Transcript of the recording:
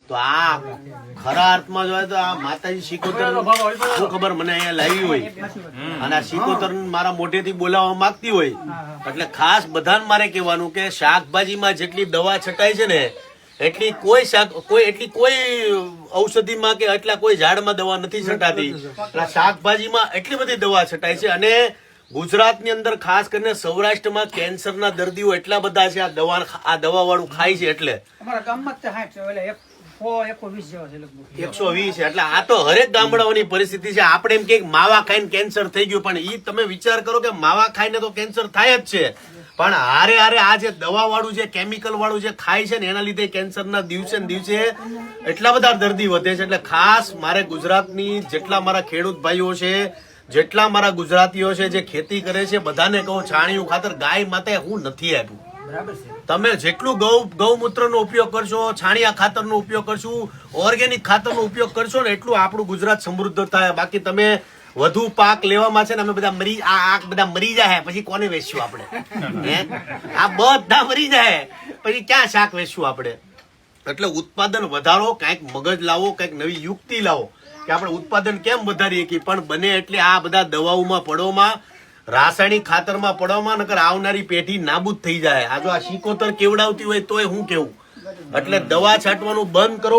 તો આ ખરા અર્થમાં જોયે તો આ માતાજી સિકોતર શું ખબર મને અહીંયા લાવી હોય અને આ સિકોતર મારા મોઢેથી બોલાવવા માંગતી હોય એટલે ખાસ બધાને મારે કહેવાનું કે શાકભાજીમાં જેટલી દવા છટાય છે ને એટલી કોઈ ઔષધિમાં કે એટલા કોઈ ઝાડમાં દવા નથી છટાતી. શાકભાજીમાં એટલી બધી દવા છટાય છે અને ગુજરાતની અંદર ખાસ કરીને સૌરાષ્ટ્રમાં કેન્સરના દર્દીઓ એટલા બધા છે આ દવા વાળું ખાય છે એટલે 120 એટલે આ તો હરેક ગામડાઓની પરિસ્થિતિ છે. આપણે એમ કે માવા ખાઈને કેન્સર થઈ ગયું પણ ઈ તમે વિચાર કરો કે માવા ખાઈને તો કેન્સર થાય જ છે પણ હારે આ જે દવા વાળું જે કેમિકલ વાળું જે ખાય છે ને એના લીધે કેન્સરના દિવસે ને દિવસે એટલા બધા દર્દી વધે છે. એટલે ખાસ મારે ગુજરાતની જેટલા મારા ખેડૂત ભાઈઓ છે જેટલા મારા ગુજરાતીઓ છે જે ખેતી કરે છે બધાને કહું છાણિયું ખાતર ગાય માતે હું નથી આપ્યું. તમે જેટલું ગૌમૂત્રનો ઉપયોગ કરશો છાણિયા ખાતરનો ઉપયોગ કરશું ઓર્ગેનિક ખાતરનો ઉપયોગ કરશો ને એટલું આપણું ગુજરાત સમૃદ્ધ થાય. બાકી તમે વધુ પાક લેવામાં છે ને અમે બધા મરી જાય પછી કોને વેચશું આપણે? આ બધા મરી જાય પછી ક્યાં શાક વેચશું આપણે? એટલે ઉત્પાદન વધારો, કઈક મગજ લાવો, કઈક નવી યુક્તિ લાવો કે આપણે ઉત્પાદન કેમ વધારીએ કે પણ બને એટલે આ બધા દવાઓમાં પડોમાં રાસાયણિક ખાતરમાં પડવામાં નકર આવનારી પેઢી નાબૂદ થઈ જાય. આ જો આ સિકોતર કેવડાવતી હોય તોય હું કેવું એટલે દવા છાંટવાનું બંધ કરો.